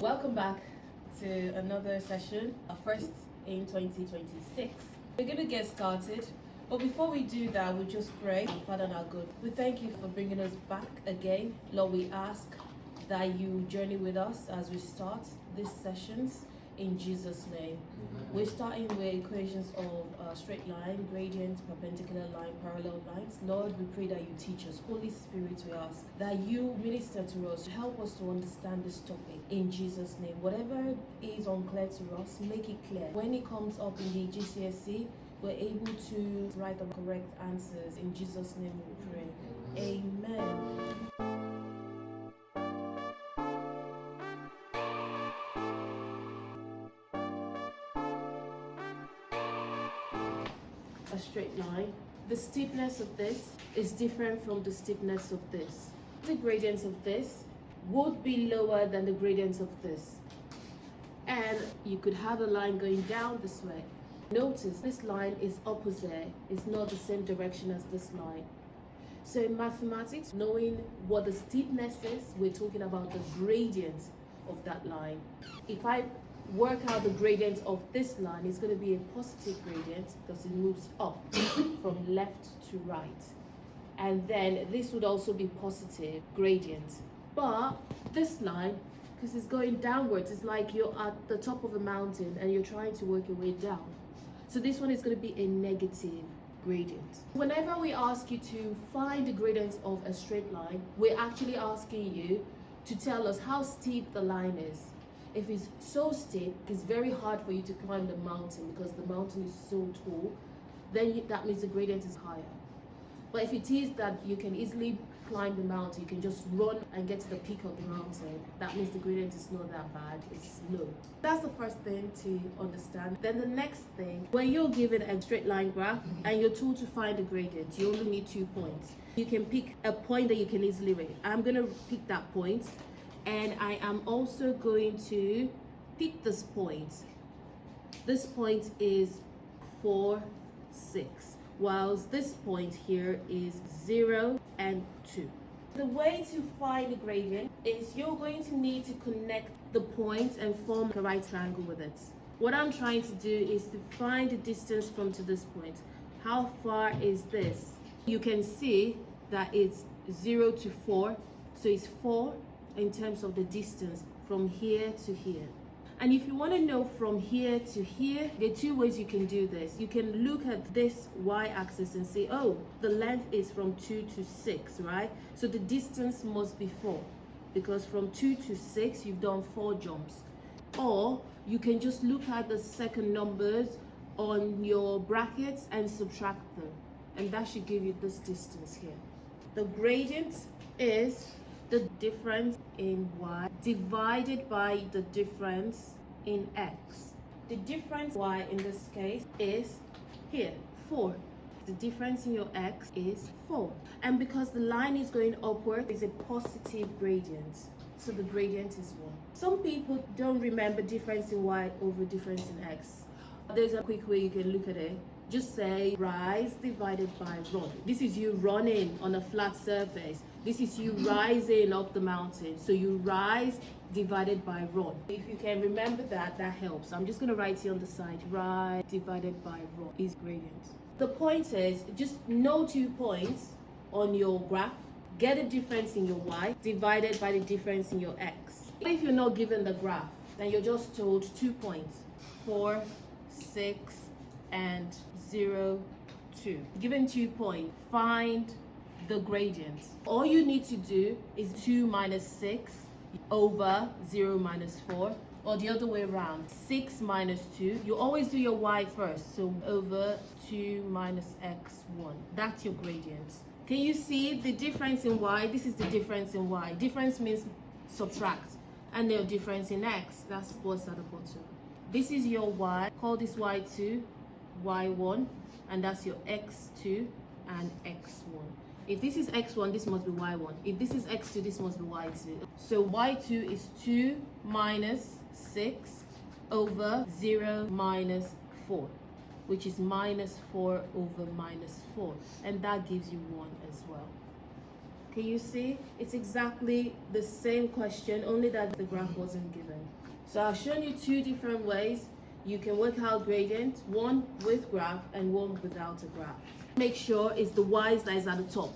Welcome back to another session, our first in 2026. We're going to get started, but before we do that, we just pray. Our Father and our God, we thank you for bringing us back again. Lord, we ask that you journey with us as we start these sessions in Jesus' name. We're starting with equations of straight line, gradient, perpendicular line, parallel lines. Lord, we pray that you teach us. Holy Spirit, we ask that you minister to us, help us to understand this topic in Jesus' name. Whatever is unclear to us, make it clear. When it comes up in the IGCSE, we're able to write the correct answers. In Jesus' name we pray. Amen. A straight line. The steepness of this is different from the steepness of this. The gradients of this would be lower than the gradients of this. And you could have a line going down this way. Notice this line is opposite. It's not the same direction as this line. So in mathematics, knowing what the steepness is, we're talking about the gradient of that line. If I work out the gradient of this line, it's going to be a positive gradient because it moves up from left to right. And then this would also be positive gradient. But this line, because it's going downwards, it's like you're at the top of a mountain and you're trying to work your way down. So this one is going to be a negative gradient. Whenever we ask you to find the gradient of a straight line, we're actually asking you to tell us how steep the line is. If it's so steep, it's very hard for you to climb the mountain because the mountain is so tall, then that means the gradient is higher. But if it is that you can easily climb the mountain, you can just run and get to the peak of the mountain, that means the gradient is not that bad, it's low. That's the first thing to understand. Then the next thing, when you're given a straight line graph and you're told to find the gradient, you only need 2 points. You can pick a point that you can easily rate. I'm going to pick that point. And I am also going to pick this point. This point is 4, 6, whilst this point here is 0 and 2. The way to find the gradient is you're going to need to connect the points and form a right triangle with it. What I'm trying to do is to find the distance from to this point. How far is this? You can see that it's 0 to 4, so it's 4 in terms of the distance from here to here. And if you want to know from here to here, there are 2 ways you can do this. You can look at this y-axis and say, oh, the length is from 2 to 6, right? So the distance must be 4, because from 2 to 6, you've done 4 jumps. Or you can just look at the second numbers on your brackets and subtract them. And that should give you this distance here. The gradient is the difference in y divided by the difference in x. The difference y in this case is here, 4. The difference in your x is 4. And because the line is going upward, it's a positive gradient. So the gradient is 1. Some people don't remember difference in y over difference in x. There's a quick way you can look at it. Just say rise divided by run. This is you running on a flat surface. This is you rising up the mountain. So you rise divided by run. If you can remember that, that helps. I'm just going to write here on the side. Rise divided by run is gradient. The point is, just know 2 points on your graph. Get a difference in your y divided by the difference in your x. If you're not given the graph, then you're just told 2 points. 4, 6, and 0, 2. Given 2 points, find the gradient. All you need to do is 2 minus 6 over 0 minus 4, or the other way around, 6 minus 2. You always do your y first, so over 2 minus x1. That's your gradient. Can you see the difference in y? This is the difference in y. Difference means subtract. And the difference in x, that's what's at the bottom. This is your y. Call this y2, y1, and that's your x2 and x1. If this is x1, this must be y1. If this is x2, this must be y2. So y2 is 2 minus 6 over 0 minus 4, which is minus 4 over minus 4. And that gives you 1 as well. Can you see? It's exactly the same question, only that the graph wasn't given. So I've shown you two different ways you can work out gradient, one with graph and one without a graph. Make sure it's the y's that is at the top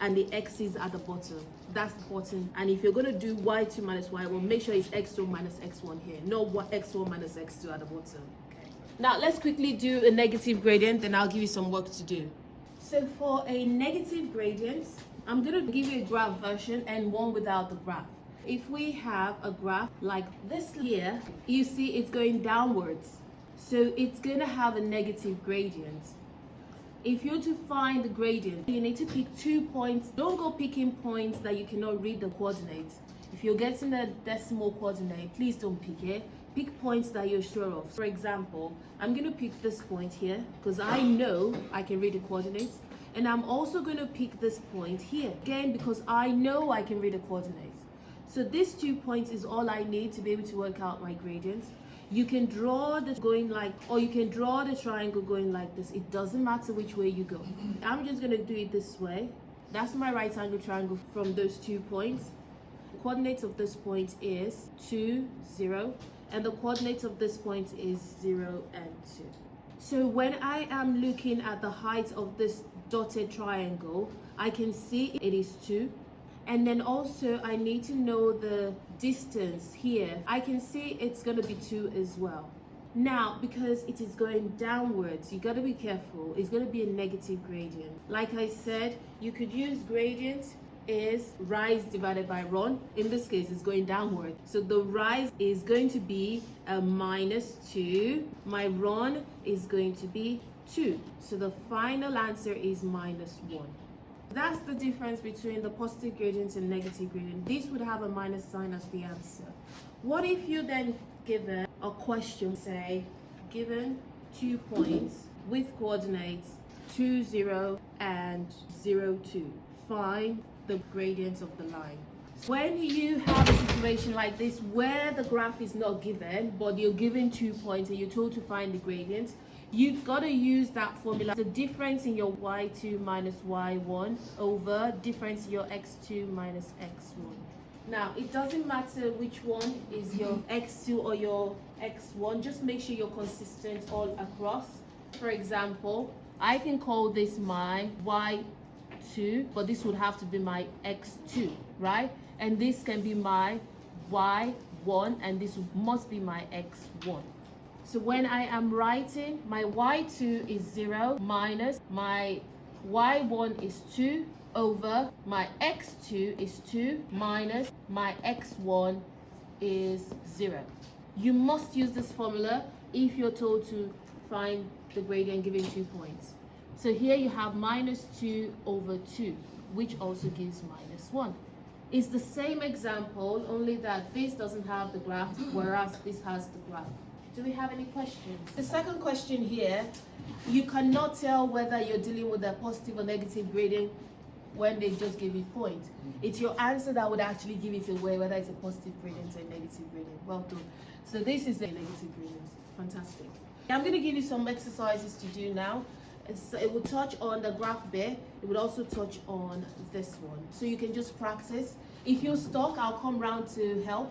and the x's at the bottom. That's important. And if you're going to do y2 minus y1, make sure it's x2 minus x1 here, not x1 minus x2 at the bottom. Okay. Now let's quickly do a negative gradient, then I'll give you some work to do. So for a negative gradient, I'm going to give you a graph version and one without the graph. If we have a graph like this here, you see it's going downwards. So it's going to have a negative gradient. If you're to find the gradient, you need to pick 2 points. Don't go picking points that you cannot read the coordinates. If you're getting a decimal coordinate, please don't pick it. Pick points that you're sure of. For example, I'm going to pick this point here because I know I can read the coordinates. And I'm also going to pick this point here, again, because I know I can read the coordinates. So these 2 points is all I need to be able to work out my gradient. You can draw the going like, or you can draw the triangle going like this. It doesn't matter which way you go. I'm just going to do it this way. That's my right angle triangle from those 2 points. The coordinates of this point is 2, 0. And the coordinates of this point is 0 and 2. So when I am looking at the height of this dotted triangle, I can see it is 2. And then also I need to know the distance here. I can see it's going to be 2 as well. Now, because it is going downwards, you got to be careful. It's going to be a negative gradient. Like I said, you could use gradient is rise divided by run. In this case, it's going downward. So the rise is going to be a -2. My run is going to be 2. So the final answer is -1. That's the difference between the positive gradient and negative gradient. This would have a minus sign as the answer. What if you then given a question, say, given 2 points with coordinates 2, 0 and 0, 2. Find the gradient of the line. When you have a situation like this where the graph is not given, but you're given 2 points and you're told to find the gradient, you've got to use that formula. The difference in your y2 minus y1 over difference in your x2 minus x1. Now, it doesn't matter which one is your x2 or your x1. Just make sure you're consistent all across. For example, I can call this my y2, but this would have to be my x2, right? And this can be my y1, and this must be my x1. So when I am writing, my y2 is 0 minus my y1 is 2 over my x2 is 2 minus my x1 is 0. You must use this formula if you're told to find the gradient given 2 points. So here you have -2 over 2, which also gives -1. It's the same example, only that this doesn't have the graph, whereas this has the graph. Do we have any questions? The second question here, you cannot tell whether you're dealing with a positive or negative gradient when they just give you points. It's your answer that would actually give it away whether it's a positive gradient or a negative gradient. Well done. So this is a negative gradient. Fantastic. I'm going to give you some exercises to do now. It will touch on the graph bit. It would also touch on this one. So you can just practice. If you're stuck, I'll come round to help.